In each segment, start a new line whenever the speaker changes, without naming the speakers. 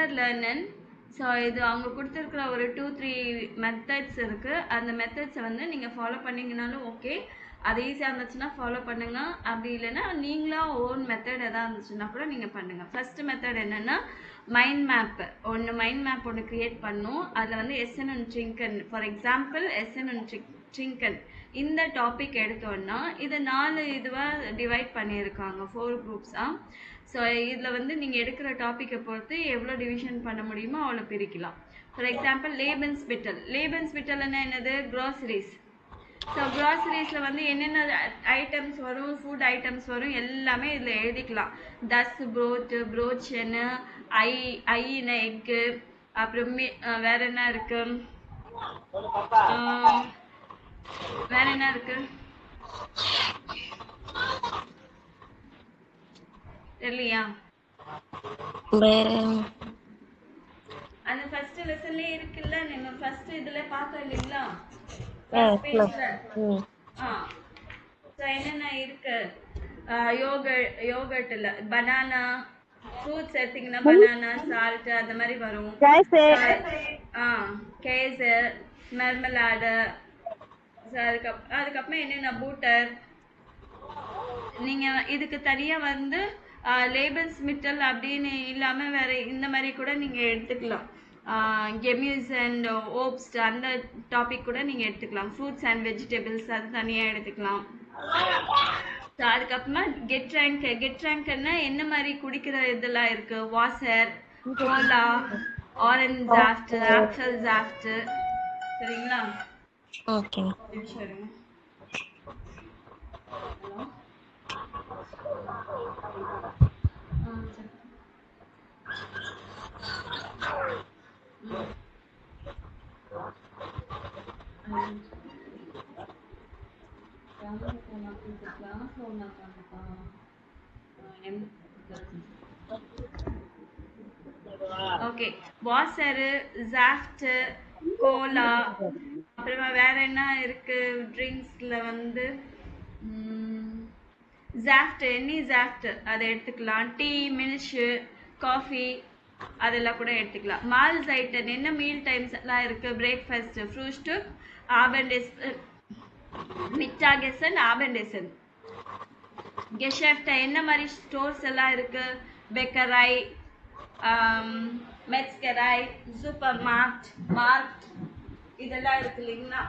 Better லேர்னன். So இது அவங்க கொடுத்துருக்குற ஒரு 2-3 மெத்தட்ஸ் இருக்குது. அந்த மெத்தட்ஸை வந்து நீங்கள் ஃபாலோ பண்ணிங்கனாலும் ஓகே. அது ஈஸியாக இருந்துச்சுன்னா ஃபாலோ பண்ணுங்க. அப்படி இல்லைன்னா நீங்களாக ஓன் மெத்தட் எதாவது இருந்துச்சுன்னா கூட நீங்கள் பண்ணுங்கள். ஃபஸ்ட்டு மெத்தட் என்னென்னா மைண்ட் மேப் ஒன்று க்ரியேட் பண்ணும். அதில் வந்து எஸ்என் அண்ட் ட்ரிங்கன், ஃபார் எக்ஸாம்பிள் எஸ்என் அண்ட் ட்ரிங்கன் இந்த டாபிக் எடுத்தோன்னா இதை 4 இதுவாக டிவைட் பண்ணியிருக்காங்க, 4 குரூப்ஸாக. ஸோ இதில் வந்து நீங்கள் எடுக்கிற டாப்பிக்கை பொறுத்து எவ்வளோ டிவிஷன் பண்ண முடியுமோ அவ்வளோ பிரிக்கலாம். ஃபார் எக்ஸாம்பிள் லேபன்ஸ்பிட்டல்னா என்னது? க்ராசரிஸ். ஸோ க்ராசரிஸில் வந்து என்னென்ன ஐட்டம்ஸ் வரும், ஃபுட் ஐட்டம்ஸ் வரும், எல்லாமே இதில் எழுதிக்கலாம். தஸ் ப்ரோச்சனு, ஐன எக்கு, அப்புறம் வேற என்ன இருக்கு, வேற என்ன இருக்கு தெரியலையா?
வேற
அந்த ஃபர்ஸ்ட் லெசன்லயே இருக்குல்ல, நம்ம ஃபர்ஸ்ட் இதுல பார்த்தோம் இல்லைங்களா, ஃபர்ஸ்ட் பேஜ்ல. ஸோ என்னென்ன இருக்கு, யோகர்ட்ல பனானா, ஃப்ரூட்ஸ் எடுத்தீங்கன்னா பனானா, சால்ட் அந்த மாதிரி வரும். கேஸு, மெர்மலாடு, அதுக்கப்புறம் என்னென்ன பூட்டர். நீங்கள் இதுக்கு தனியாக வந்து லேபன்ஸ் மிட்டல் அப்படின்னு இல்லாமல் வேற இந்த மாதிரி கூட நீங்கள் எடுத்துக்கலாம். கெமியூஸ் அண்ட் ஓப்ஸ் அந்த டாபிக் கூட நீங்கள் எடுத்துக்கலாம். ஃப்ரூட்ஸ் அண்ட் வெஜிடபிள்ஸ் அது தனியாக எடுத்துக்கலாம். ஸோ அதுக்கப்புறமா கெட் ரேங்க்னா என்ன மாதிரி குடிக்கிற இதெல்லாம் இருக்கு, வாசர், கோலா, ஆரஞ்ச் ஜாஃப்ட், ஆப்பிள் ஜாஃப்ட். சரிங்களா?
ஓகே.
ஓகே, வாசரு, ஜாஃப்ட், கோலா, அப்புறமா வேற என்ன இருக்கு ட்ரிங்க்ஸ்ல வந்து, ஜாஃப்ட், எனி ஜாஃப்ட் அதை எடுத்துக்கலாம். டீ, மில்க், காஃபி அதெல்லாம் கூட எடுத்துக்கலாம். மால்ஸ் ஐட்டம் என்ன மீல் டைம்ஸ் எல்லாம் இருக்கு, பிரேக்ஃபாஸ்ட், ஃப்ரூஸ்ட், ஆபண்டெசன், மிட்டாகெசன், ஆபண்டெசன். கெஷெஃப்ட் என்ன மாதிரி ஸ்டோர்ஸ் எல்லாம் இருக்கு, பெக்கரை, மெட்ஸ்கரை, சூப்பர் மார்ட் இதெல்லாம் இருக்கு இல்லைங்களா?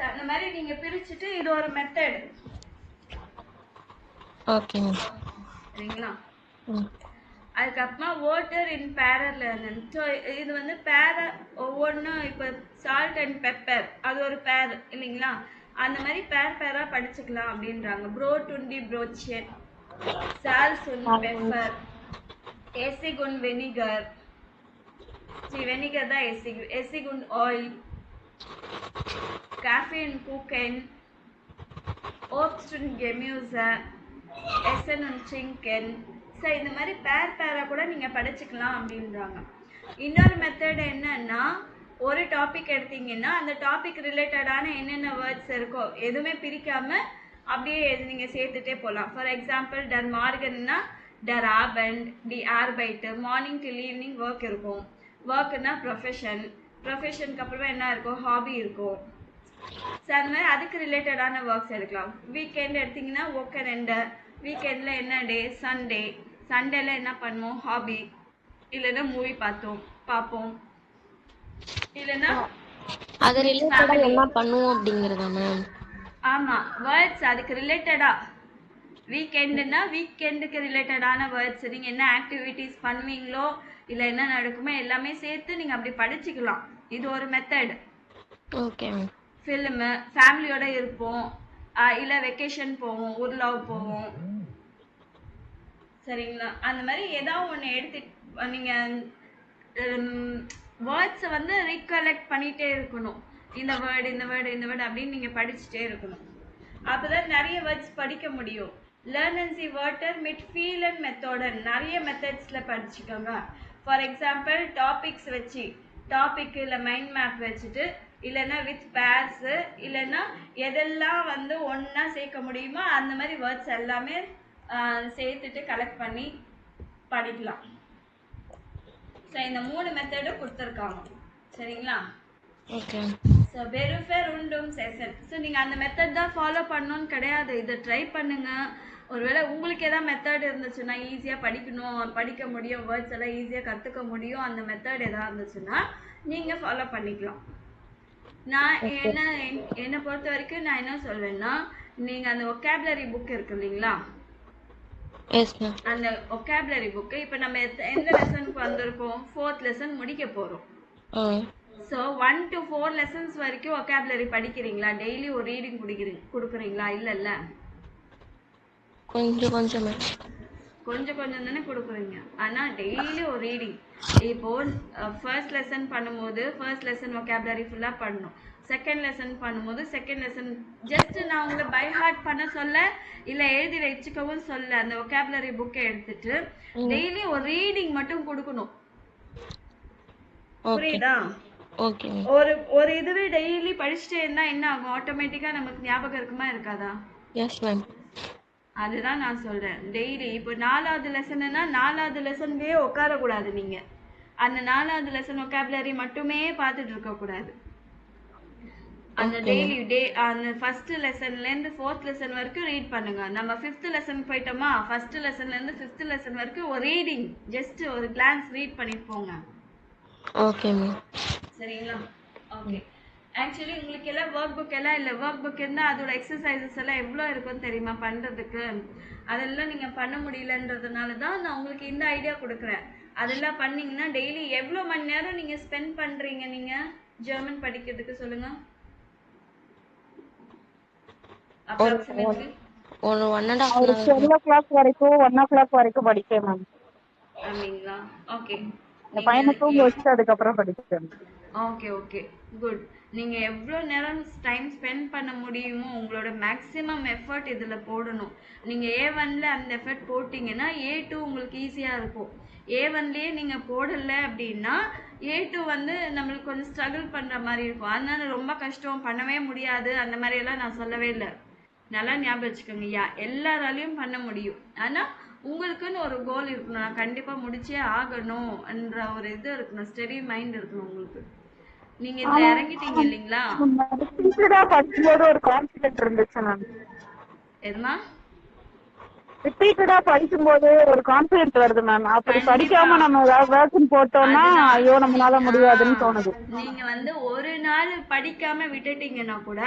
அந்த மாதிரி நீங்க பிரிச்சுட்டு இது ஒரு மெத்தட்.
ஓகே
சரிங்களா? அதுக்கப்புறமா வாட்டர் இன் பேரலல். ஸோ இது வந்து ஒவ்வொன்றும் இப்போ சால்ட் அண்ட் பெப்பர் அது ஒரு பேர் இல்லைங்களா, அந்த மாதிரி பேராக படிச்சுக்கலாம் அப்படின்றாங்க. ப்ரோட்டுண்டி ப்ரோச்சன், சால்ஸ் உன் பெப்பர், எசிக் உன் வெனிகர், வெனிகர் தான் எசிக் உன் ஆயில், காஃபி உன் குக்கன், ஓப்ஸ் உன் கெமியூசா, எசன் உன் சிங்கன். ஸோ இந்த மாதிரி பேராக கூட நீங்கள் படிச்சுக்கலாம் அப்படின்றாங்க. இன்னொரு மெத்தட் என்னன்னா, ஒரு டாபிக் எடுத்தீங்கன்னா அந்த டாபிக் ரிலேட்டடான என்னென்ன வேர்ட்ஸ் இருக்கோ எதுவுமே பிரிக்காமல் அப்படியே நீங்கள் சேர்த்துட்டே போகலாம். ஃபார் எக்ஸாம்பிள் டர் மார்கன்னா டர் ஆபண்ட், டி ஆர்பைட்டு, மார்னிங் டில் ஈவினிங் ஒர்க் இருக்கும். ஒர்க்குன்னா ப்ரொஃபஷனுக்கு அப்புறமா என்ன இருக்கும், ஹாபி இருக்கும். ஸோ அந்த மாதிரி அதுக்கு ரிலேட்டடான ஒர்க்ஸ் எடுக்கலாம். வீக்கெண்ட் எடுத்திங்கன்னா ஒர்க் அண்ட் வீக்கெண்டில் என்ன டே, சண்டேல என்ன பண்ணுவோம், ஹாபி, இல்லைன்னா மூவி பார்ப்போம், இல்லைன்னா
அது ரிலேட்டடா என்ன பண்ணுவோம் அப்படிங்கறதா மேம்?
ஆமா, வேர்ட்ஸ் அதுக்கு ரிலேட்டடா. வீக்கெண்டுன்னா வீக்கெண்டுக்கு ரிலேட்டடான வேர்ட்ஸ், நீங்க என்ன ஆக்டிவிட்டிஸ் பண்ணுவீங்களோ இல்லை என்ன நடக்குமோ எல்லாமே சேர்த்து நீங்க அப்படி படிச்சுக்கலாம். இது ஒரு மெத்தட்.
ஓகே.
ஃபிலிமு, ஃபேமிலியோட இருப்போம், இல்லை வெக்கேஷன் போவோம், ஊர்லாவு போவோம். சரிங்களா? அந்த மாதிரி ஏதாவது ஒன்று எடுத்து நீங்கள் வேர்ட்ஸை வந்து ரீகலெக்ட் பண்ணிகிட்டே இருக்கணும். இந்த வேர்டு அப்படின்னு நீங்கள் படிச்சுட்டே இருக்கணும். அப்போ தான் நிறைய வேர்ட்ஸ் படிக்க முடியும். லேர்ன் அண்ட் சி வாட்டர் மிட் ஃபீல் அண்ட் மெத்தோடன் நிறைய மெத்தட்ஸில் படிச்சுக்கோங்க. ஃபார் எக்ஸாம்பிள் டாபிக்ஸ் வச்சு டாபிக் இல்லை மைண்ட் மேப் வச்சுட்டு இல்லைன்னா வித் பேர்ஸ், இல்லைன்னா எதெல்லாம் வந்து ஒன்றா சேர்க்க முடியுமோ அந்த மாதிரி வேர்ட்ஸ் எல்லாமே சேர்த்துட்டு கலெக்ட் பண்ணி படிக்கலாம். ஸோ இந்த 3 மெத்தடும் கொடுத்துருக்காங்க. சரிங்களா?
ஓகே.
ஸோ பெருஃபெர் உண்டும் செஷன். ஸோ நீங்கள் அந்த மெத்தட் தான் ஃபாலோ பண்ணணும்னு கிடையாது. இதை ட்ரை பண்ணுங்க. ஒருவேளை உங்களுக்கு ஏதாவது மெத்தட் இருந்துச்சுன்னா, ஈஸியாக படிக்க முடியும், வேர்ட்ஸ் எல்லாம் ஈஸியாக கற்றுக்க முடியும், அந்த மெத்தட் எதாவது இருந்துச்சுன்னா நீங்கள் ஃபாலோ பண்ணிக்கலாம். நான் என்னை பொறுத்த வரைக்கும் நான் என்ன சொல்வேன்னா, நீங்கள் அந்த ஒக்காபுலரி புக் இருக்கு இல்லைங்களா, அந்த ஒக்காபுலரி புக்கு இப்போ நம்ம எந்த லெசனுக்கு வந்திருக்கோம், 4th லெசன் முடிக்க போகிறோம். ஸோ 1 to 4 லெசன்ஸ் வரைக்கும் ஒக்காபுலரி படிக்கிறீங்களா? டெய்லி ஒரு ரீடிங் கொடுக்குறீங்களா? இல்லைல்ல,
கொஞ்சம் கொஞ்சம்
தானே கொடுக்குறீங்க. ஆனால் டெய்லி ஒரு ரீடிங். இப்போ ஃபர்ஸ்ட் லெசன் பண்ணும்போது ஃபர்ஸ்ட் லெசன் ஒக்காபுலரி ஃபுல்லாக பண்ணணும். செகண்ட் லெசன் பண்ணும்போது செகண்ட் லெசன் ஜஸ்ட் நான் உங்களை பை ஹார்ட் பண்ண சொல்ல, இல்லை எழுதி வச்சுக்கவும் சொல்ல, அந்த ஒக்காபுலரி புக்கை எடுத்துட்டு டெய்லி ஒரு ரீடிங் மட்டும் கொடுக்கணும். புரியுதா? ஒரு இதுவே டெய்லி படிச்சுட்டே இருந்தா என்ன ஆகும்? ஆட்டோமேட்டிக்கா நமக்கு ஞாபகம் இருக்குமா இருக்காதா?
Yes ma'am.
அதுதான் நான் சொல்றேன். டெய்லி இப்போ 4வது லெசன்னா 4வது லெசன்லயே உட்காரக்கூடாது. நீங்க அந்த 4வது லெசன் ஒக்காபுலரி மட்டுமே பார்த்துட்டு இருக்க கூடாது. அந்த டெய்லி அந்த ஃபர்ஸ்ட் லெசன்ல இருந்து 4th லெசன் வரைக்கும் ரீட் பண்ணுங்க. நம்ம 5th லெசன் போயிட்டோமா, ஃபர்ஸ்ட் லெசன்ல இருந்து 5th லெசன் வரைக்கும் ஒரு ரீடிங், ஜஸ்ட் ஒரு கிளான்ஸ் ரீட் பண்ணிட்டு போங்க.
Okay ma'am.
சரிங்களா? ஓகே. ஆக்சுவலி உங்களுக்கு எல்லாம் ஒர்க் புக் எல்லாம் இல்லை. ஒர்க் புக் இருந்தால் அதோட எக்ஸசைசஸ் எல்லாம் எவ்வளோ இருக்குன்னு தெரியுமா பண்ணுறதுக்கு? அதெல்லாம் நீங்கள் பண்ண முடியலன்றதுனால தான் நான் உங்களுக்கு இந்த ஐடியா கொடுக்குறேன். அதெல்லாம் பண்ணீங்கன்னா டெய்லி எவ்வளோ மணி நேரம் நீங்கள் ஸ்பெண்ட் பண்ணுறீங்க நீங்கள் ஜெர்மன் படிக்கிறதுக்கு சொல்லுங்கள்.
அப்ராக்சிமேட்லி ஒரு 1.5
o'clock வரைக்கும் 1 o'clock வரைக்கும் படிப்பேன் மேம்.
அப்படிங்களா? ஓகே.
பையனுக்கும் வச்சு அதுக்கப்புறம் படிப்பேன்.
Okay good. நீங்கள் எவ்வளோ நேரம் டைம் ஸ்பெண்ட் பண்ண முடியுமோ உங்களோட மேக்ஸிமம் எஃபர்ட் இதில் போடணும். நீங்கள் A1ல அந்த எஃபர்ட் போட்டிங்கன்னா A2 உங்களுக்கு ஈஸியாக இருக்கும். A1லேயே நீங்கள் போடலை அப்படின்னா A2 வந்து நம்மளுக்கு கொஞ்சம் ஸ்ட்ரகிள் பண்ணுற மாதிரி இருக்கும். அதனால ரொம்ப கஷ்டம், பண்ணவே முடியாது அந்த மாதிரியெல்லாம் நான் சொல்லவே இல்லை. நல்லா ஞாபகம் வச்சுக்கோங்க. எல்லாராலையும் பண்ண முடியும். ஆனால் உங்களுக்குன்னு ஒரு கோல் இருக்கணும். நான் கண்டிப்பாக முடிச்சே ஆகணும் என்ற ஒரு இது இருக்கணும், ஸ்டெடி மைண்ட் இருக்கணும் உங்களுக்கு. நீங்க இதுல இறங்கிட்டீங்க இல்லீங்களா?
படிக்கும்போது ஒரு கான்ஃபிடென்ட் இருந்துச்சு மேம்.
எதுமா?
ரிப்பீட்டடா படிக்கும்போது ஒரு கான்ஃபிடென்ட் வருது மேம். அப்படி படிக்காம நம்ம வேர்ஷன் போட்டோம்னா ஐயோ நம்மளால முடியாதுன்னு தோணுது.
நீங்க வந்து ஒரு நாள் படிக்காம விட்டுட்டீங்கன்னா கூட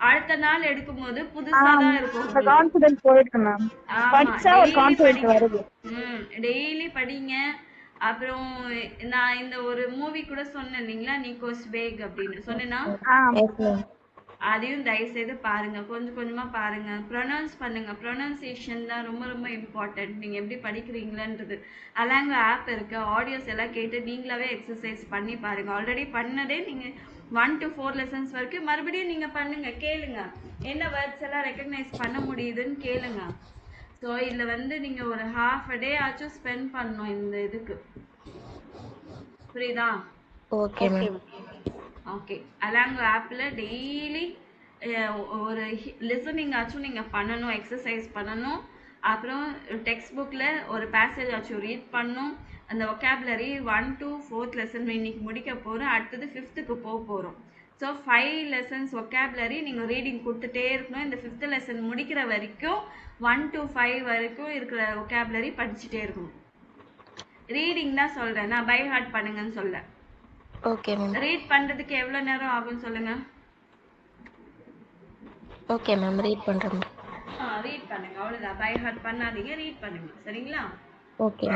அடுத்த நாள் எடுக்கும்போது புதுசா தான் இருக்கும்.
அந்த கான்ஃபிடென்ட் போயிடுது மேம். படிச்சா ஒரு கான்ஃபிடென்ட் வருது.
டெய்லி படிங்க. அப்புறம் நான் இந்த ஒரு மூவி கூட சொன்னேன் இல்லைங்களா, நிக்கோஸ் வேக் அப்படின்னு சொன்னேன்னா, அதையும் தயவு செய்து பாருங்க. கொஞ்சம் கொஞ்சமா பாருங்க, ப்ரொனவுன்ஸ் பண்ணுங்க. ப்ரொனவுன்சியேஷன் தான் ரொம்ப ரொம்ப இம்பார்ட்டன்ட். நீங்க எப்படி படிக்கிறீங்களன்றது. அலாங்கோ ஆப் இருக்கு, ஆடியோஸ் எல்லாம் கேட்டு நீங்களாவே எக்ஸசைஸ் பண்ணி பாருங்க. ஆல்ரெடி பண்ணதே நீங்க 1 to 4 லெசன்ஸ் வரைக்கும் மறுபடியும் நீங்க பண்ணுங்க. கேளுங்க என்ன வேர்ட்ஸ் எல்லாம் ரெக்கக்னைஸ் பண்ண முடியுதுன்னு கேளுங்க. ஸோ இதில் வந்து நீங்கள் ஒரு half a day ஆச்சும் ஸ்பெண்ட் பண்ணணும் இந்த இதுக்கு. புரியுதா?
Okay
okay. அலாங்கோ ஆப்பில் டெய்லி ஒரு லிசனிங் ஆச்சும் நீங்கள் பண்ணணும், எக்ஸசைஸ் பண்ணணும். அப்புறம் டெக்ஸ்ட் புக்கில் ஒரு பேசேஜ் ஆச்சும் ரீட் பண்ணணும். அந்த ஒக்காபுலரி 1 to 4th லெசன் இன்னைக்கு முடிக்க போகிறோம். அடுத்தது 5th போக போகிறோம். ஸோ 5 லெசன்ஸ் ஒக்காபுலரி நீங்கள் ரீடிங் கொடுத்துட்டே இருக்கணும். இந்த 5th லெசன் முடிக்கிற வரைக்கும் 1 to 5 வரைக்கும் இருக்கிற ஒக்காபுலரி படிச்சுட்டே இருக்கணும். ரீடிங் தான் சொல்கிறேன், நான் பை ஹார்ட் பண்ணுங்கன்னு சொல்ல.
Okay ma'am.
ரீட் பண்ணுறதுக்கு எவ்வளோ நேரம் ஆகும்னு சொல்லுங்க.
ஓகே மேம், ரீட் பண்ணுறேன்.
ரீட் பண்ணுங்க, அவ்வளோதான். பை ஹார்ட் பண்ணாதீங்க, ரீட் பண்ணுங்க. சரிங்களா?
ஓகே.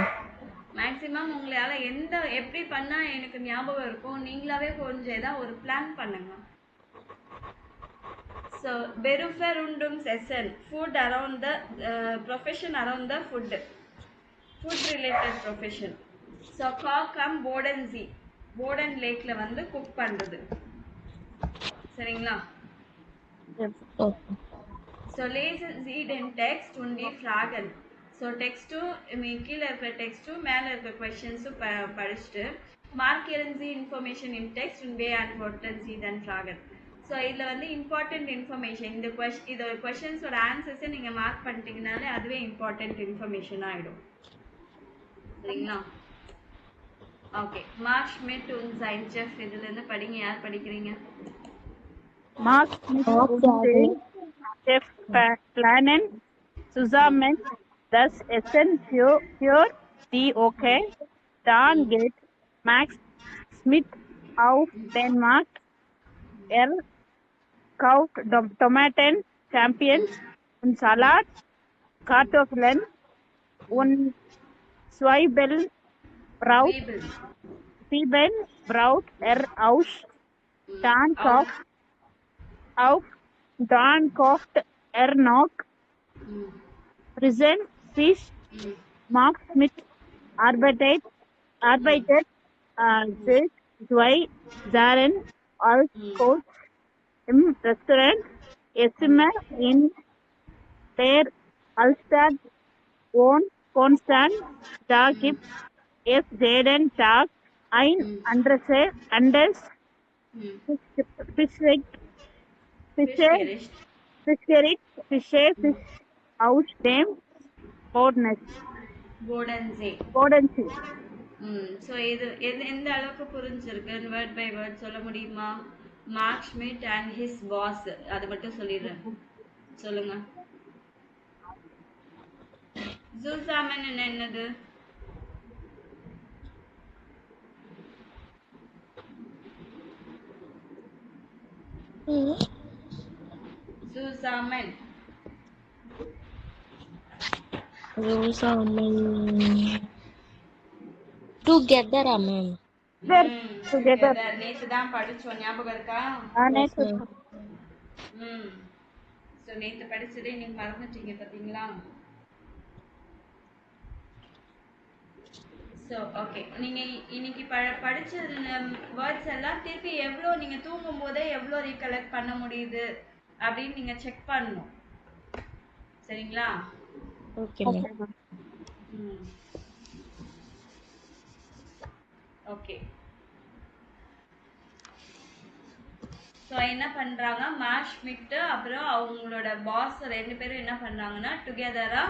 மேக்ஸிமம் உங்களால் எப்படி பண்ணால் எனக்கு ஞாபகம் இருக்கும், நீங்களாவே கொஞ்சம் ஏதாவது ஒரு பிளான் பண்ணுங்க. So Berufferundum-Essen, food around the profession around the food related profession. So காக்கம் போர்டன்சி, போர்டன் லேக்கில் வந்து குக் பண்ணுறது. சரிங்களா? So lesen Sie den Text und die Fragen. So டெக்ஸ்ட்டும் கீழே இருக்கிற டெக்ஸ்ட்டும் மேலே இருக்கிற கொஷின்ஸும் படிச்சுட்டு markieren Sie information in text und beantworten Sie dann Fragen. So இதில் வந்து இம்பார்ட்டன்ட் இன்ஃபர்மேஷன் இந்த இதோட கொஷின்ஸோட ஆன்சர்ஸை நீங்கள் மார்க் பண்ணிட்டீங்கனாலே அதுவே இம்பார்ட்டன்ட் இன்ஃபர்மேஷன் ஆகிடும். சரிங்களா? Okay. Mark Schmidt und sein Chef இதுலேருந்து படிங்க. யார் படிக்கிறீங்க?
Mark Schmidt und sein Chef planen zusammen das Essen für die okay. Dann geht Max Schmidt auf den Markt. Er kauft Tomaten, Champignons und Salat, Kartoffeln und Zwiebeln braut er aus. Dann kocht er noch frischen Fisch. Max Schmidt arbeitet seit 2 Jahren als Koch im Restaurant Esmer in der Altstadt und Konstanz. Da gibt es jeden Tag ein anderes Fischgericht aus dem
Bodensee. So இது எந்த அளவுக்கு புரிஞ்சிருக்குன்னு word by word சொல்ல முடியுமா? Mark Schmidt and his boss, அது மட்டும் சொல்லிடுறேன். சொல்லுங்க. ஜூசாமன் என்னது? ஜூசாமன்
டுகெதரா மேம்?
டுகெதர். நேத்து தான் படிச்சோம், ஞாபகம் இருக்கா? ஸோ நேத்து படிச்சதே நீங்க மறந்துட்டீங்க பாத்தீங்களா? ஸோ ஓகே, நீங்க இன்னைக்கு படிச்ச வேர்ட்ஸ் எல்லாம் திருப்பி எவ்வளோ நீங்க தூங்கும் போதே எவ்வளோ ரீகலெக்ட் பண்ண முடியுது அப்படின்னு நீங்க செக் பண்ணணும். சரிங்களா?
Okay ma'am.
ஓகே. ஸோ என்ன பண்றாங்க, மார்க் ஷ்மிட் அப்புறம் அவங்களோட பாஸ் 2 பேரும் என்ன பண்றாங்கன்னா டுகெதரா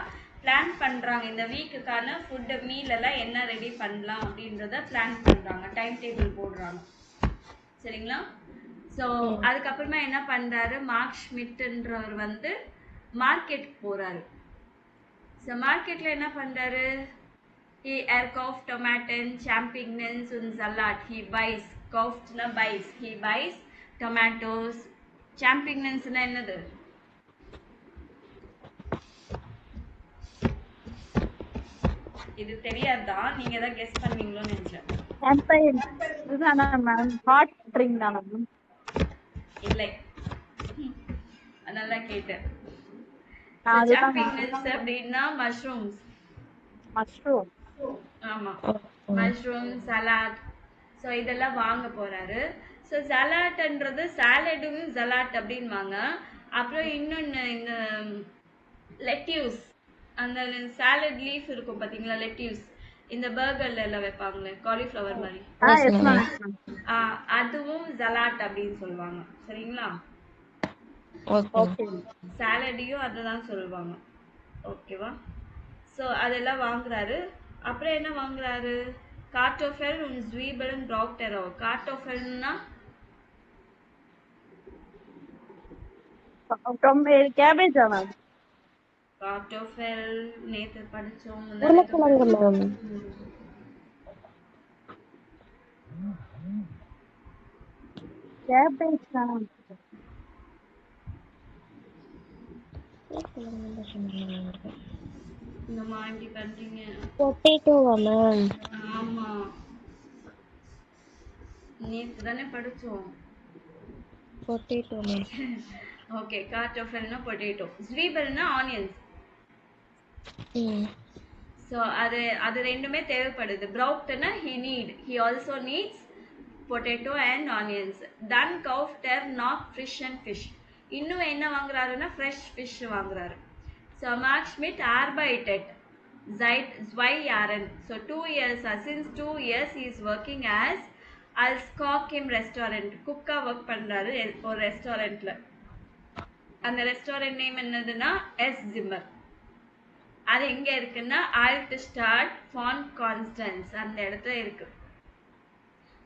பிளான் பண்றாங்க. இந்த வீக்குக்கான ஃபுட் மீல் எல்லாம் என்ன ரெடி பண்ணலாம் அப்படின்றத பிளான் பண்றாங்க, டைம் டேபிள் போடுறாங்க. சரிங்களா? ஸோ அதுக்கப்புறமா என்ன பண்றாரு, மார்க் ஷ்மிட்ன்றவர் வந்து மார்க்கெட்டுக்கு போறாரு. ஸோ மார்க்கெட்ல என்ன பண்றாரு, he kauft Tomaten, Champignons und Salat. He buys, kauft na buys. He buys tomatoes, champignons na என்னது? இது தெரியாதா? நீங்க தான் கெஸ் பண்ணுவீங்களோன்னு நினைச்சேன்.
champagne இதுதானா மேம்? ஹாட் ட்ரிங்க் தானா மேம்?
இல்லை, அதனால கேட்டேன். champignons அப்படின்னா மஷ்ரூம்ஸ். ஆமா, மஷ்ரூம், சலாட். ஸோ இதெல்லாம் வாங்க போறாரு. ஸோ சலாட்ன்றது சாலடும் சலாட் அப்படின்வாங்க. அப்புறம் இன்னொன்று இந்த லெட்யூஸ், அந்த சாலட் லீஃப் இருக்கும் பார்த்தீங்களா, லெட்யூஸ் இந்த பர்கர்ல எல்லாம் வைப்பாங்களே காலிஃப்ளவர் மாதிரி, அதுவும் சலாட் அப்படின்னு சொல்லுவாங்க. சரிங்களா? சாலடையும் அதுதான் சொல்லுவாங்க. ஓகேவா? ஸோ அதெல்லாம் வாங்குறாரு. அப்புறம் என்ன வாங்குறாரு, கார்டோஃபெல் und Zwiebeln braucht er auch. கார்டோஃபெல்னா
கேபேஜ் மேம்?
கார்டோஃபெல் நேத்து படிச்சோம்.
உருளைக்கிழங்கு மேம்.
கேபேஜ் தான்.
இந்த மாதிரி பண்றீங்க.
பொட்டேட்டோவா மேம்?
ஆமா, நேத்து தானே படிச்சோம்.
Potato ma'am.
ஓகே, கார்டோஃபெல்னா பொட்டேட்டோ, ஸ்வீபல்னா ஆனியன்ஸ். ஸோ அது ரெண்டுமே தேவைப்படுது. ப்ரௌக்ட்னா he also needs potato and onions. Then kauft er noch frischen fish. இன்னும் என்ன வாங்குறாருன்னா ஃப்ரெஷ் ஃபிஷ் வாங்குறாரு. So mark Schmidt arbeitet Zweijahren. So 2 years, since 2 years he is working as cook in restaurant. குக்கா work பண்றாரு ஒரு ரெஸ்டாரண்ட்ல. அந்த restaurant name என்னதுன்னா எஸ் ஜிம்மர். அது எங்க இருக்குன்னா ஆல்ட்ஸ்டாட் ஃபான் கான்ஸ்டன்ஸ் அந்த இடத்துல இருக்கு.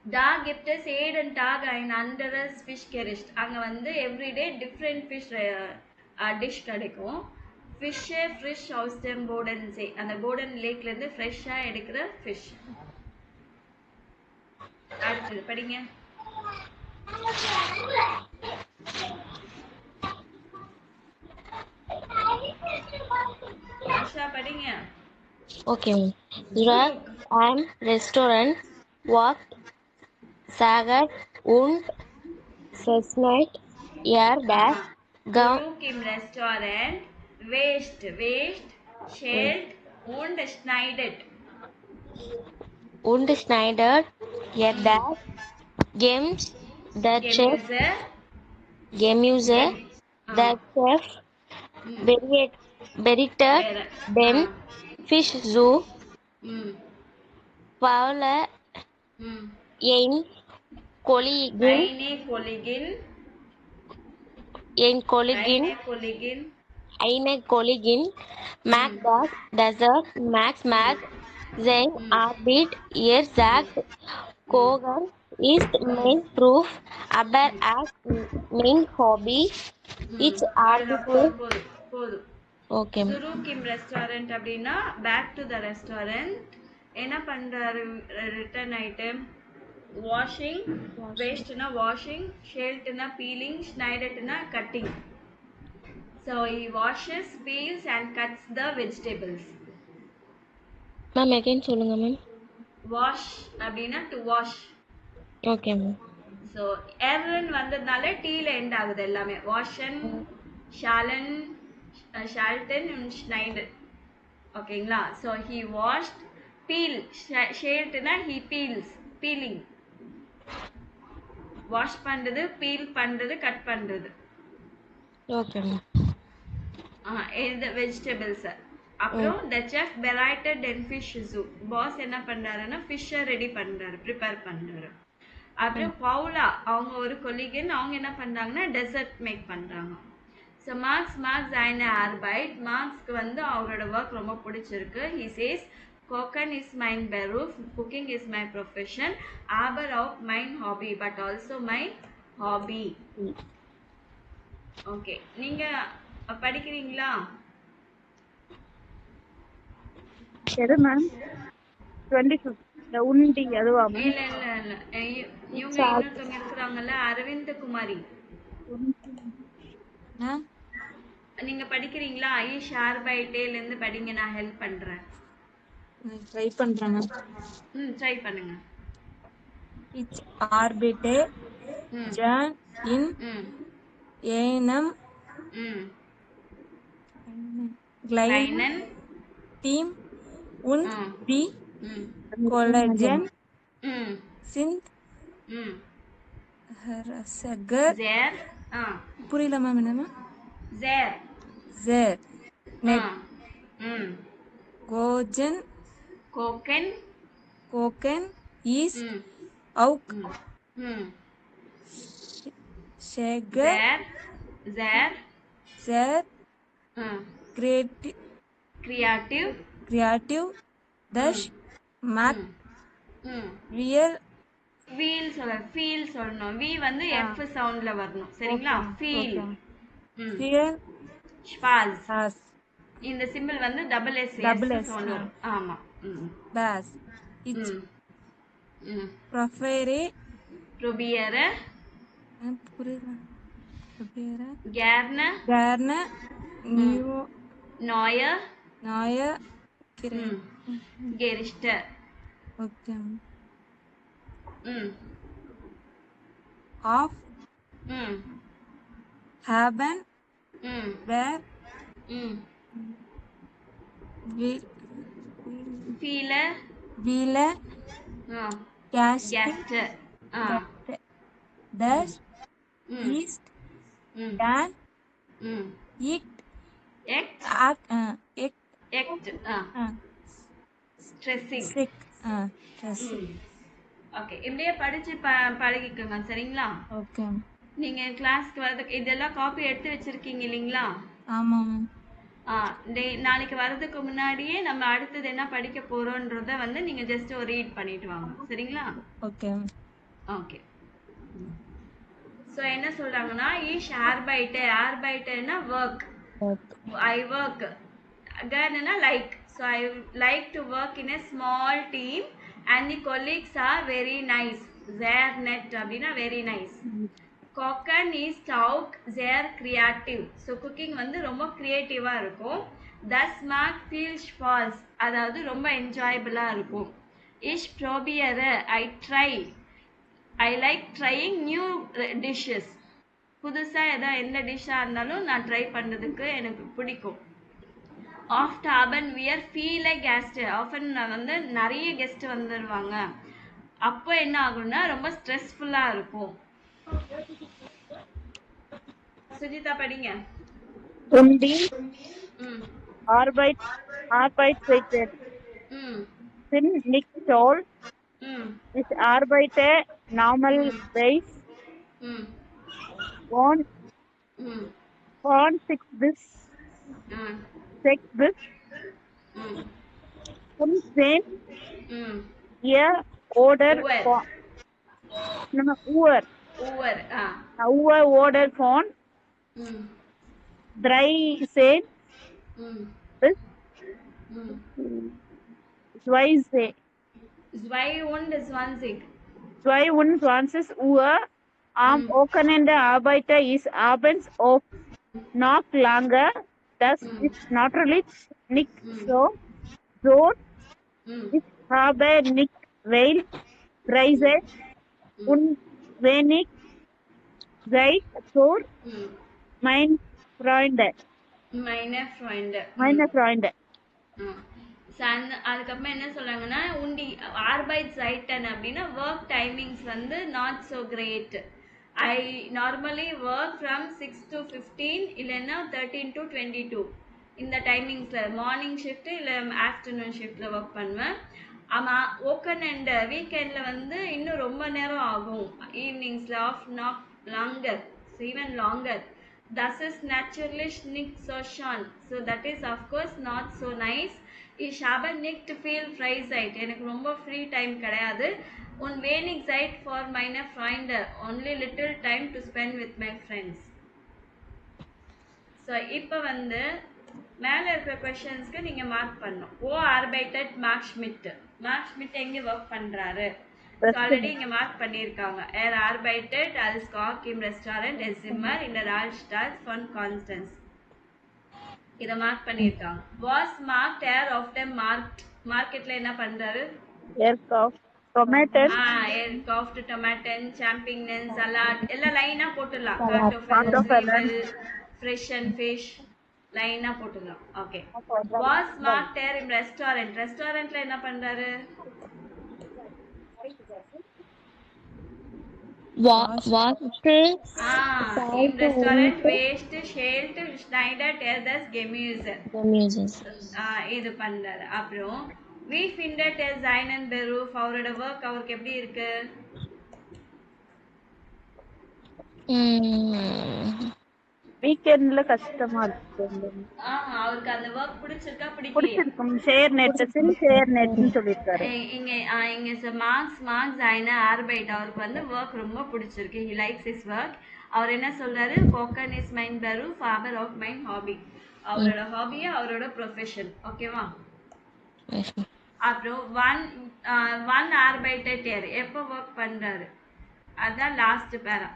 Da gibt es jeden Tag ein anderes Fischgericht. அங்க வந்து everyday different fish dish கிடைக்கும். Fish frisch aus dem Bodensee. அந்த போடன் லேக்ல இருந்து ஃப்ரெஷ்ஷா எடுக்கிற ஃபிஷ். அடுத்து படிங்க. ஆஷா படிங்க.
Okay. Rag am Restaurant worked Sagat und Sesnight er das
Zurück im Restaurant wäscht, schält und schneidet.
und schneidet er das Gemüse der Chef bereitet den Fisch zu Paula ein eine Kollegin mag das Dessert mag sein Arbeit. Ihr sagt, Kochen ist mein Beruf, aber als mein Hobby. It's article.
போதும்.
Okay.
Zurück im Restaurant அப்படின்னா back to the restaurant. என்ன பண்றாரு ரிட்டர்ன் ஐட்டம் washing, வேஸ்ட்னா washing, ஷேல்ட்னா peeling, ஸ்னைடட்னா cutting. So he washes, peels and cuts the vegetables.
Ma'am again சொல்லுங்க ma'am.
Wash அப்படின்னா to wash.
Okay ma'am.
So எர்ரன் வந்ததுனால டீல எண்ட் ஆகுது எல்லாமே. வாஷன், ஷாலன், ஷால்டன் and schneider. ஓகேங்களா? So he washed, peel, ஷேல்ட்னா he peels, peeling. Wash பண்றது, feel பண்றது, cut பண்றது.
Okay ma'am.
இந்த வெஜிடபிள்ஸ். அப்புறம் the chef bereited den fish zu. Boss என்ன பண்றாருன்னா ஃபிஷ்ஷை ரெடி பண்றாரு, ப்ரிப்பேர் பண்றாரு. அப்புறம் பவுலா அவங்க ஒரு கொலிகன், அவங்க என்ன பண்றாங்கன்னா டெசர்ட் மேக் பண்றாங்க. ஸோ மார்க்ஸ் eine Arbeit. மார்க்ஸ்க்கு வந்து அவரோட ஒர்க் ரொம்ப பிடிச்சிருக்கு. He says Kochen is mein Beruf, cooking is my profession, aber auch mein hobby, but also my hobby. Okay, நீங்க படிக்கிறீங்களா?
எது மேம்? 25 இந்த உண்டி அதுவா மேம்?
இல்ல இவங்க இன்னொருத்தவங்க இருக்கிறாங்கல்ல, அரவிந்த் குமாரி. நீங்க படிக்கிறீங்களா? ஷேர் பை டேல இருந்து படிங்க, நான் ஹெல்ப் பண்றேன்.
ட்ரை பண்றாங்க.
ட்ரை பண்ணுங்க.
இச் ஆர்பிட்டே ஜான் இன் ஏனம் கிளைனன் டீம் und wie Collagen sind Rassager புரியல மேம். என்னமா? Sehr net Kochen ist auch Schäger sehr creative dash math real
feel சொல்லணும். வி வந்து எஃப் சவுண்ட்ல வரணும். சரிங்களா? ஃபீல் ஸ்பாஸ். இந்த சிம்பிள் வந்து டபுள் எஸ் சவுண்ட் வரும். ஆமா.
பாஸ் இச் ப்ரொஃபைரே
ப்ரோபியரே
புரியல. ப்ரொபியரே
கேர்ன நோய கெரிஷ்ட.
ஓகே. ஆஃப் haben wer viele Gäste das ist dann
எக்ட் ஸ்ட்ரெஸ்ஸிங்.
sick stressing.
ஓகே, இப்படியே படிச்சு பழகிக்கோங்க சரிங்களா?
Okay.
நீங்க கிளாஸ்க்கு வரதுக்கு இதெல்லாம் காப்பி எடுத்து வச்சிருக்கீங்க இல்லைங்களா?
ஆமா.
நாளைக்கு வர்றதுக்கு முன்னாடியே நம்ம அடுத்தது என்ன படிக்க போறோம்ன்றத வந்து நீங்க ஜஸ்ட் ஒரு ரீட் பண்ணிட்டு வாங்க சரிங்களா?
ஓகே.
ஓகே. சோ என்ன சொல்றாங்கன்னா ஈஷ் ஆர்பைட்டர்னா work. I work. Again like. So I like to work in a small team and the colleagues are very nice. They're net அப்படினா very nice. Cooking is talk, they're creative. So cooking வந்து ரொம்ப கிரியேட்டிவா இருக்கும். Thus mark feels false. அதாவது ரொம்ப என்ஜாயபிளா இருக்கும். Ish probiere I try. I like trying new dishes. புதுசா எந்த டிஷ்ஷா இருந்தாலும் நான் ட்ரை பண்றதுக்கு எனக்கு பிடிக்கும். ஆஃப்டர் அபன் வியர் ஃபீல் அ கெஸ்ட். ஆஃபன் வந்து நிறைய கெஸ்ட் வந்துடுவாங்க. அப்போ என்ன ஆகும்னா ரொம்ப ஸ்ட்ரெஸ்ஃபுல்லா இருக்கும். சுஜிதா படிங்க.
உண்டி Arbeit sind nicht toll. Ich arbeite normalerweise von 6 bis 15 Uhr oder oder von 13 bis 22 Uhr am Wochenende arbeite ich abends oft noch lange. Das ist natürlich nicht so gut. Ich habe nicht viel Freizeit und wenig Zeit für meine Freunde.
அதுக்கப்புறம் என்ன சொல்றாங்கன்னா உண்டி ஆர்பைட் சைட்டன் அப்படின்னா work timings வந்து not so great. I normally work from 6 to 15 இல்லைன்னா 13 to 22 இந்த டைமிங்ஸில் மார்னிங் ஷிஃப்ட் இல்லை ஆஃப்டர்நூன் ஷிஃப்டில் ஒர்க் பண்ணுவேன். ஆமாம், ஓக்கன் வீக்கெண்டில் வந்து இன்னும் ரொம்ப நேரம் ஆகும். ஈவினிங்ஸில் ஆஃப் நாட் லாங்கர், ஈவன் லாங்கர். Das ist natürlich nicht so schön. So that is of course not so nice. Ich habe nicht viel Freizeit. எனக்கு ரொம்ப ஃப்ரீ டைம் கிடையாது. Und wenig Zeit for meine Freunde. Only little time to spend with my friends. So இப்போ வந்து மேல இருக்கிற क्वेश्चंसக்கு நீங்க mark பண்ணணும். ஓ arbeitet Mark Schmidt. Mark Schmidt எங்க வர்க் பண்றாரு? ஆல்ரெடி இங்க மார்க் பண்ணிருக்காங்க. arbeitet als Koch im Restaurant Es Zimmer in der Altstadt von Konstanz. இத மார்க் பண்ணிருக்காங்க. Was marked auf dem Markt. மார்க்கெட்ல என்ன பண்றாரு?
Tomato.
Kauft tomaten, champignons, salad எல்லாம் லைனா போட்டுடலாம். Kartoffeln, fresh and fish லைனா போட்டுடலாம். Okay. Was marked im Restaurant. ரெஸ்டாரண்ட்ல என்ன பண்றாரு? Im Restaurant waste, schält, schneidet das Gemüse. இது பண்றாரு. அப்புறம் we findet seinen Beruf. அவரோட ஒர்க் அவருக்கு எப்படி இருக்கு?
வீக்கெண்ட்ல கஷ்டமா இருக்கு.
அவருக்கு அந்த ஒர்க் பிடிச்சிருக்கா பிடிக்கலையா?
பிடிச்சிருக்கும். ஷேர் நெட்னு சொல்லிருக்காரு.
இங்க மார்க்ஸ் seine Arbeit. அவருக்கு வந்து ஒர்க் ரொம்ப பிடிச்சிருக்கு. he likes his work. அவர் என்ன சொல்றாரு? Kochen is mein Beruf, aber auch mein hobby. அவரோட ஹாபியா அவரோட ப்ரொஃபஷன். ஓகேவா? அப்புறம் one arbeitet எப்போ ஒர்க் பண்றாரு? அதான் லாஸ்ட் பேரா.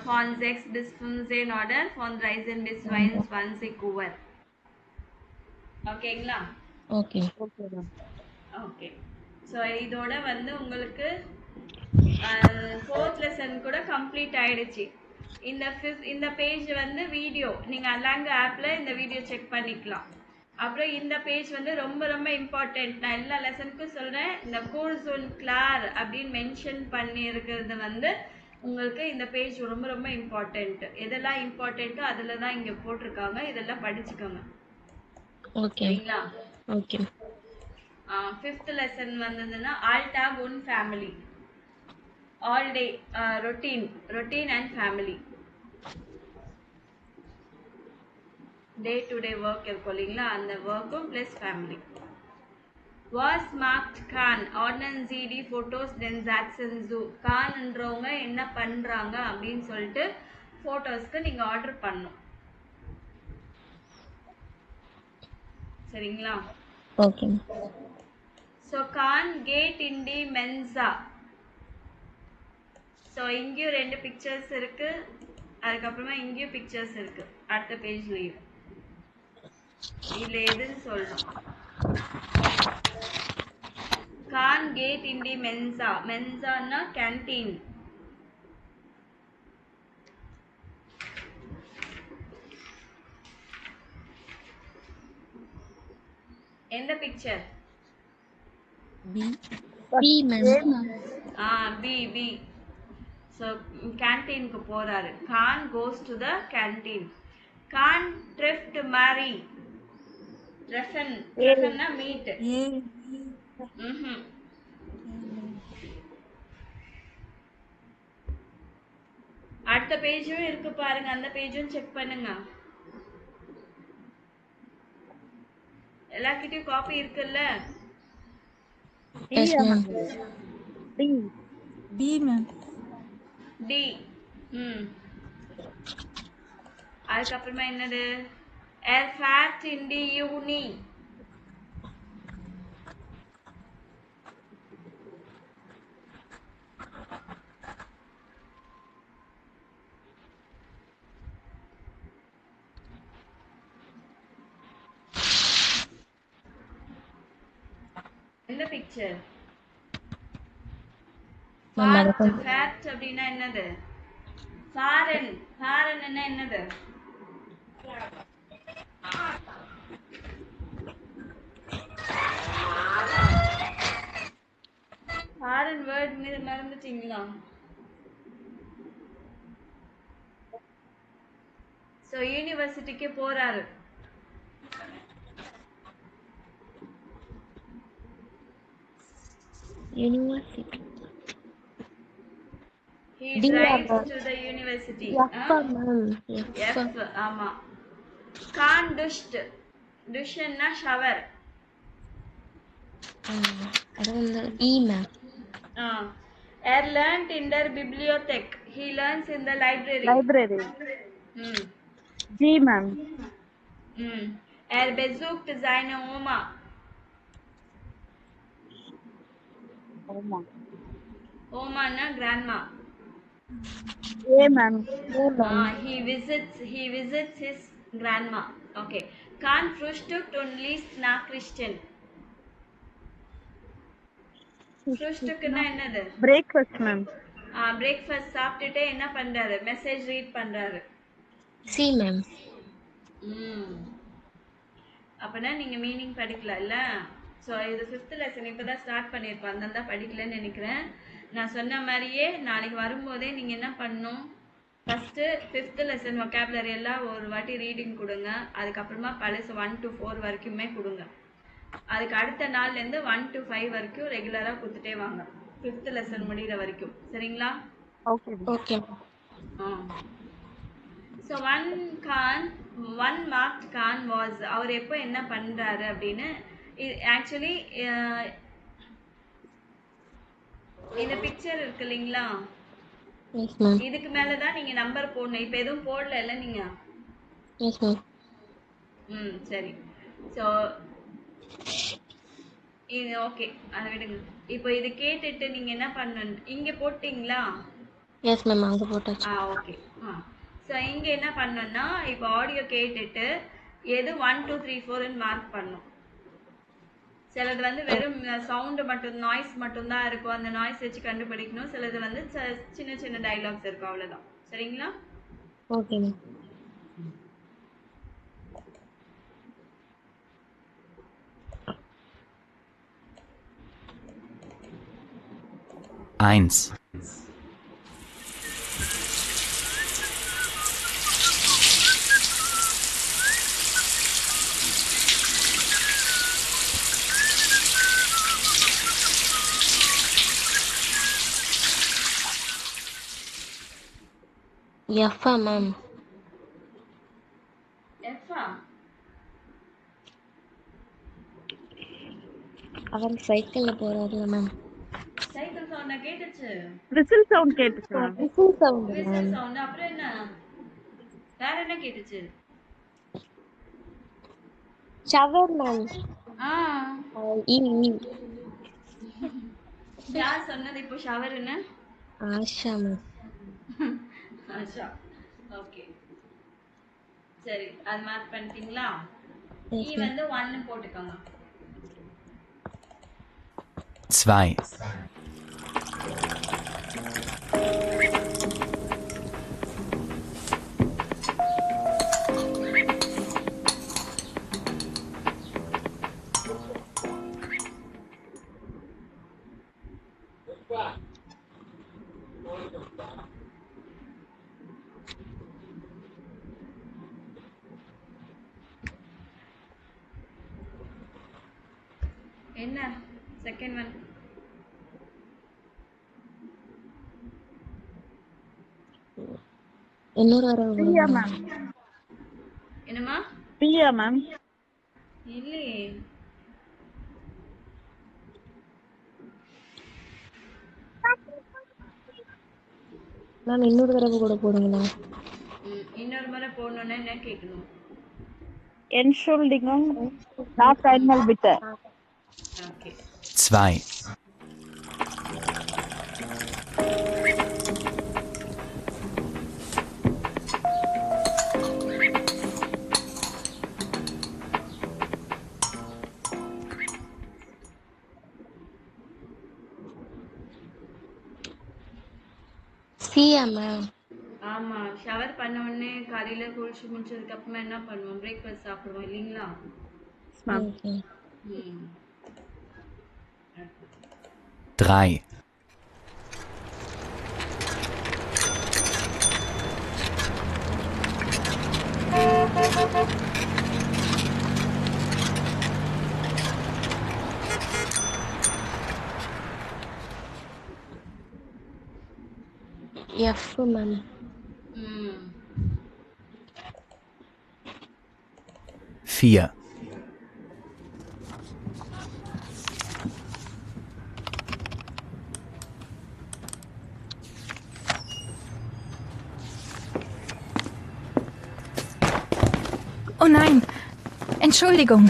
Von 6 bis 15 oder von 13 bis 22 Uhr. ஓகேங்களா?
ஓகே.
ஓகே. ஸோ இதோட வந்து உங்களுக்கு 4th லெசன் கூட கம்ப்ளீட் ஆயிடுச்சு. இந்த பேஜ் வந்து வீடியோ நீங்கள் அலாங்க ஆப்பில் இந்த வீடியோ செக் பண்ணிக்கலாம். அப்புறம் இந்த பேஜ் வந்து ரொம்ப ரொம்ப இம்பார்ட்டண்ட். நான் எல்லா லெசனுக்கும் சொல்கிறேன். இந்த கோர்ஸ் ஒன் கிளார் அப்படின்னு மென்ஷன் பண்ணியிருக்கிறது வந்து உங்களுக்கு இந்த பேஜ் ரொம்ப ரொம்ப இம்பார்ட்டண்ட். எதெல்லாம் இம்பார்ட்டண்ட்டோ அதில் தான் இங்கே போட்டிருக்காங்க. இதெல்லாம் படிச்சுக்கோங்க.
ஓகே
சரிங்களா?
ஓகே.
ஃபிஃப்த் லெசன் வந்ததுன்னா ஆல் டேப் ஒன் ஃபேமிலி, all day routine and family. Day to day work இருக்கும் இல்லைங்களா, அந்த ஒர்க்கும் ப்ளஸ் ஃபேமிலி. வாஸ் மார்க்ட் கான் ஆர்டினன்ஸ் ஜிடி ஃபோட்டோஸ் தென் ஜாக்சன் ஜூ. கான்ன்றவங்க என்ன பண்ணுறாங்க அப்படின்னு சொல்லிட்டு ஃபோட்டோஸ்க்கு நீங்கள் ஆர்டர் பண்ணணும். சரிங்களா?
ஓகே.
ஸோ கான் கேட் இண்டி மென்சா. ஸோ இங்கேயும் 2 பிக்சர்ஸ் இருக்கு, அதுக்கப்புறமா இங்கேயும் பிக்சர்ஸ் இருக்கு அடுத்த பேஜ்லேயும். இதில் எதுன்னு சொல்லணும். கான் கேட் இண்டி மென்சா. மென்சான்னா கேன்டீன். எந்த picture?
B
B ma'am.
B. So கேன்டீனுக்கு போறாரு. Kahn goes to the canteen. கான் ட்ரிஃப்ட் மேரி. ட்ரெஃபன்னா மீட்.
ஏ
அடுத்த பேஜும் இருக்கு பாருங்க, அந்த பேஜும் செக் பண்ணுங்க. எல்லார்கிட்டயும் காப்பி இருக்குல்ல?
Yes ma'am.
B ma'am.
D. அதுக்கப்புறமா என்னது? ஏர் ஃபேட் இன் தி யூனி. எந்த பிக்சர்? ஃபேட் அப்படின்னா என்னது? ஃபாரன் என்னது? ஃபாரன் வேர்ட் மறந்துட்டீங்களா? ஸோ யூனிவர்சிட்டிக்கு போறாரு.
University.
He drives to the university. F. ஆமா. Can dushed. Dushன்னா shower.
அது வந்து E ma'am.
Er learnt in der Bibliothek. He learns in the library.
G ma'am.
Er besucht seine Oma. Oma-na grandma.
A ma'am.
He visits his grandma. Okay. Kann Frühstück und liest Nachrichten. Frühstückனா என்னது?
Breakfast ma'am.
Breakfast சாப்பிட்டுட்டு என்ன பண்றாரு? Message read பண்றாரு.
C ma'am.
அப்பனா நீங்க meaning படிக்கல. So இது 5th lesson இப்பதான் ஸ்டார்ட் பண்ணியிருப்போம், அதனால தான் படிக்கலன்னு நினைக்கிறேன். நான் சொன்ன மாதிரியே நாளைக்கு வரும்போதே நீங்க என்ன பண்ணணும், ஃபர்ஸ்ட் 5th லெசன் வொக்காபுலரி எல்லாம் ஒரு வாட்டி ரீடிங் கொடுங்க. அதுக்கப்புறமா பழசு 1 to 4 வரைக்குமே கொடுங்க. அதுக்கு அடுத்த நாள்லேருந்து 1 to 5 வரைக்கும் ரெகுலராக கொடுத்துட்டே வாங்க, 5th லெசன் முடிகிற வரைக்கும். சரிங்களா?
ஓகே.
ஸோ ஒன் மார்க்ட் கான் வாஸ். அவர் எப்போ என்ன பண்ணுறாரு அப்படின்னு, ஆக்சுவலி இந்த பிக்சர் இருக்கு இல்லைங்களா, இதுக்கு மேலே தான் நீங்கள் நம்பர் போடணும். இப்போ எதுவும் போடல நீங்கள்? சரி. ஸோ இது ஓகே, அதை விடுங்க. இப்போ இது கேட்டுட்டு நீங்கள் என்ன பண்ணணும், இங்கே போட்டிங்களா?
எஸ் மேம், அங்கே போட்டாச்சு.
ஓகே. ஸோ இங்கே என்ன பண்ணணும்னா, இப்போ ஆடியோ கேட்டுட்டு எது 1 2 3 4ன்னு மார்க் பண்ணும். சிலது வந்து வெறும் சவுண்டு மட்டும், நாய்ஸ் மட்டும்தான் இருக்கும், அந்த நாய்ஸ் வச்சு கண்டுபிடிக்கணும். சிலது வந்து சின்ன சின்ன டைலாக்ஸ் இருக்கும், அவ்வளோதான். சரிங்களா?
Okay ma'am.
Eins.
எஃப்ஆ மேம்?
எஃப்ஆ?
அவர் சைக்கிள்ல போறாருல மேம்.
சைக்கிள் சவுண்டா கேட்டுச்சு?
விசில் சவுண்ட் கேட்டுச்சு ma'am.
Whistle sound
whistle
ma'am.
Sound. அப்புறம் என்ன? வேற என்ன கேட்டுச்சு?
Shower ma'am.
ஆ,
ஈ ஈ.
யார் சொன்னது இப்போ ஷவர்னு?
ஆஷா மேம்.
ஆஷா. ஓகே, சரி, அது மார்க் பண்ணிட்டீங்களா?
எஸ்
ஈ
மேம்.
வந்து 1 போட்டுக்கோங்க.
2,
என்ன செகண்ட் ஒன்?
இன்னொரு தடவை
பிரியா
கொடுங்க
மேம்.
மேம்.
என்னம்மா?
பிரியா மேம்.
இல்லையே.
மேம் இன்னொரு தடவை கூட போடுங்களா?
இன்னொரு முறை போடணும்னா என்ன கேட்கணும்?
Entschuldigung, noch einmal bitte.
Okay.
2,
சியா மேம்.
ஆமா, ஷவர் பண்ண உடனே காலையில குளிச்சு முடிச்சதுக்கு அப்புறமா என்ன பண்ணுவோம்? பிரேக்ஃபாஸ்ட் சாப்பிடுவோம் இல்லைங்களா?
Ma'am.
ஓகே.
ம்.
3,
எஃப் மேம்.
ம்.
4,
Oh nein! Entschuldigung.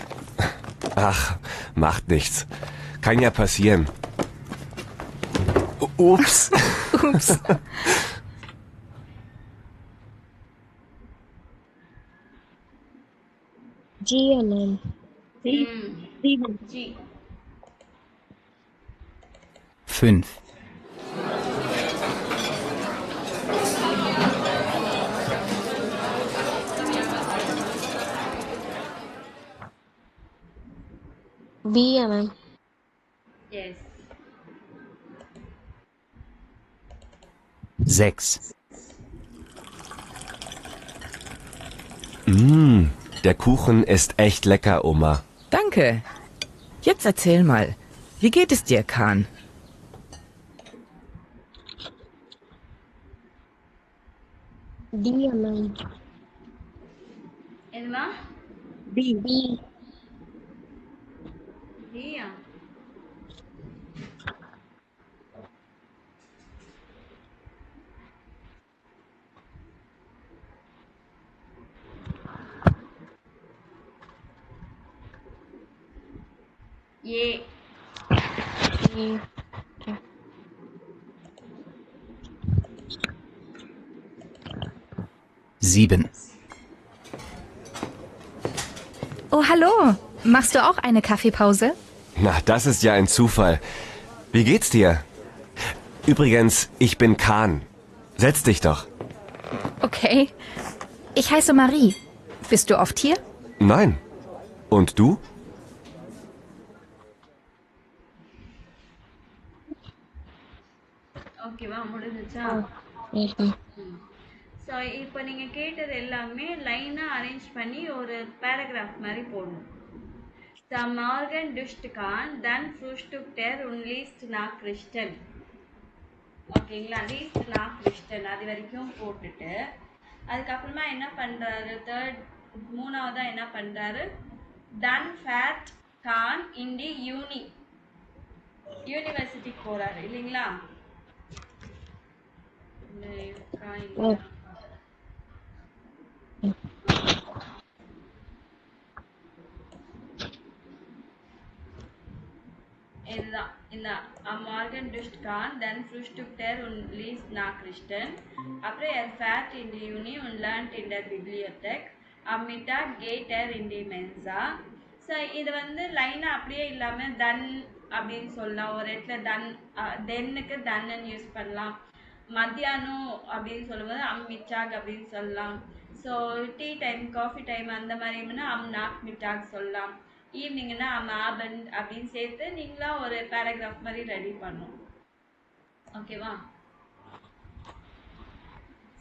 Ach, macht nichts. Kann ja passieren. Ups.
Ups.
ஜியா மேம்.
ம்.
Tea ma'am.
ஜி.
5,
பியா ma'am.
S.
6,
Der Kuchen ist echt lecker, Oma.
Danke. Jetzt erzähl mal, wie geht es dir, Kahn?
டியா ma'am.
என்னம்மா?
D.
D.
டியா? ஏ.
ஏ.
7,
Oh, hallo. Machst du auch eine Kaffeepause?
Na, das ist ja ein Zufall. Wie geht's dir? Übrigens, ich bin Kahn. Setz dich doch.
Okay. Ich heiße Marie. Bist du oft hier?
Nein. Und du?
ஓகேவா? முடிஞ்சுச்சா?
Yes ma'am.
So இப்போ நீங்கள் கேட்டது எல்லாமே லைனாக arrange பண்ணி ஒரு paragraph மாதிரி போடணும். Der Morgen duscht Kahn, dann frühstückt er und liest Nachrichten. ஓகேங்களா, லீஸ்ட் நாக்ரிஸ்டன் அது வரைக்கும் போட்டுட்டு அதுக்கப்புறமா என்ன பண்ணுறாரு, மூணாவதா என்ன பண்ணுறாரு, டன் ஃபேட் கான் இண்டி யூனிவர்சிட்டிக்கு போகிறாரு இல்லைங்களா. இதுதான் இந்த மார்கன் டுஸ்ட் கான் தென் ஃப்ரூஸ்டுக்டர் உன் லீஸ் நாக்ரிஸ்டன் அப்புறம் எர் ஃபேட் இன் தி யூனி உன் லேர்ன்ட் இன் த பிப்ளியோடெக் அம்மிட்டா கேட்டர் இன் தி மென்சா. ஸோ இது வந்து லைனாக அப்படியே இல்லாமல் தன் அப்படின்னு சொல்லலாம். ஒரு இடத்துல தென்னுக்கு தன்னு யூஸ் பண்ணலாம். மத்தியானம் அப்படின்னு சொல்லும்போது மிட்டாக் அப்படின்னு சொல்லலாம். So tea time coffee time அந்த மாதிரினா நாக் மிட்டாக் சொல்லலாம். ஈவினிங்னா ஆபண்ட் அப்படின்னு சேர்த்து நீங்களா ஒரு பேராகிராஃப் மாதிரி ரெடி பண்ணும். ஓகேவா.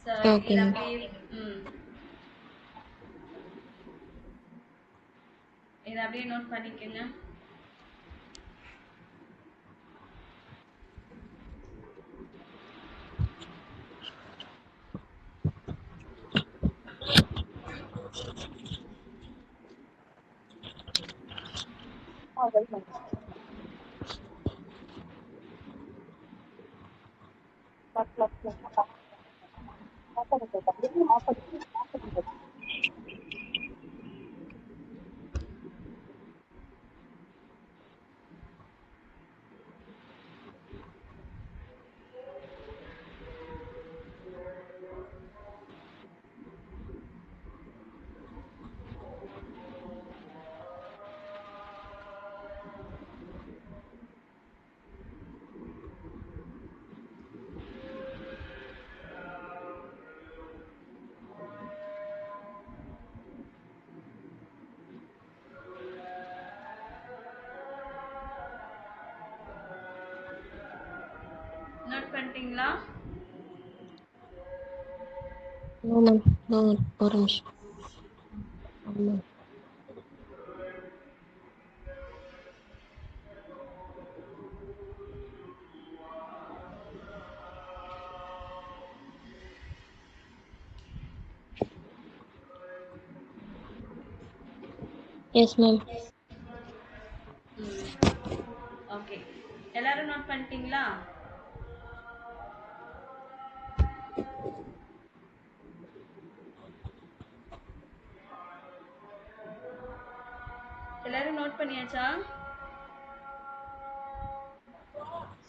ஸோ இது அப்படியே இதை அப்படியே நோட் பண்ணிக்கோங்க. நோட் பண்ணிட்டீங்களா?
ஒரு நிமிஷம். Yes ma'am.
ஓகே, எல்லாரும் நோட் பண்ணிட்டீங்களா? எல்லாரும் நோட் பண்ணியாச்சா?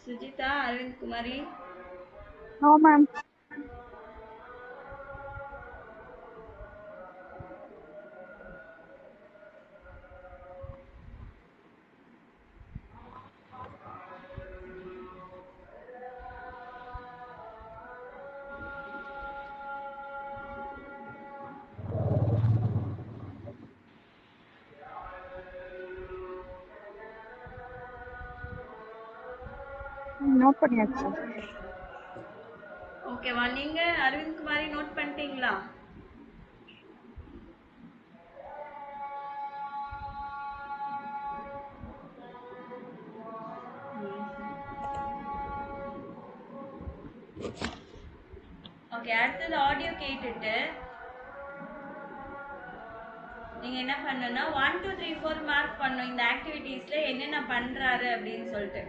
Sujitha, Aravind Kumari.
No ma'am. Note பண்ணியாச்சு.
ஓகேவா, நீங்க அரவிந்த் குமாரி நோட் பண்ணிட்டீங்களா? ஓகே, அடுத்தது ஆடியோ கேட்டுட்டு நீங்க என்ன பண்ணணும்னா 1 2 3 4 மார்க் பண்ணணும். இந்த ஆக்டிவிட்டீஸ்ல என்னென்ன பண்றாரு அப்படின்னு சொல்லிட்டு.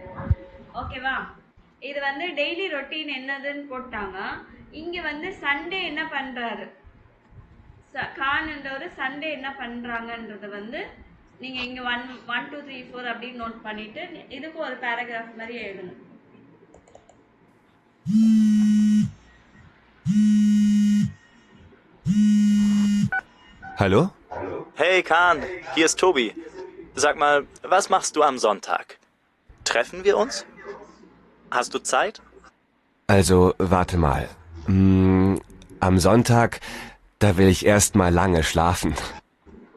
ஓகேவா. இது வந்து டெய்லி ரொட்டீன் என்னதுன்னு போட்டாங்க. இங்க வந்து சண்டே என்ன பண்றாரு, கான்ன்றவர் சண்டே என்ன பண்றாங்கன்றத வந்து நீங்க இங்க 1 2 3 4 அப்படின்னு நோட் பண்ணிட்டு இதுக்கு ஒரு பேராகிராஃப் மாதிரி எழுதணும்.
Hallo?
Hey Kahn, hier ist Tobi. Sag mal, was machst du am Sonntag? Treffen wir uns? Hast du Zeit?
Also, warte mal. Am Sonntag, da will ich erst mal lange schlafen.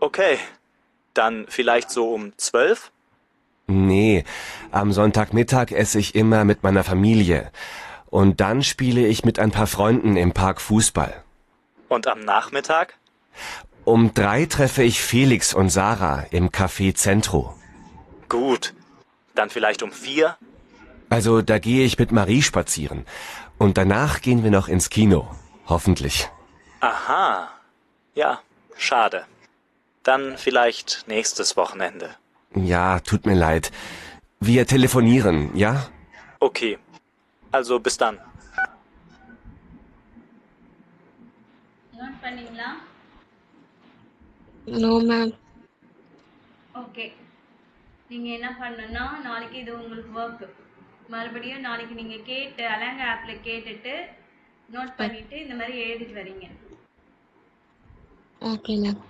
Okay, dann vielleicht so um 12?
Nee, am Sonntagmittag esse ich immer mit meiner Familie. Und dann spiele ich mit ein paar Freunden im Park Fußball.
Und am Nachmittag?
Um 3 treffe ich Felix und Sarah im Café Centro.
Gut, dann vielleicht um 4?
Also da gehe ich mit Marie spazieren. Und danach gehen wir noch ins Kino. Hoffentlich.
Aha. Ja, schade. Dann vielleicht nächstes Wochenende.
Ja, tut mir leid. Wir telefonieren, ja?
Okay. Also bis dann.
Note பண்ணீங்களா?
No ma'am.
Okay. நீங்க என்ன பண்ணணும்னா நாளைக்கு இது உங்களுக்கு work. மறுபடியும் நாளைக்கு நீங்க கேட்டு அலங்கா ஆப்ல கேட்டுட்டு நோட் பண்ணிட்டு இந்த மாதிரி எழுதிட்டு வரீங்க.
Okay ma'am.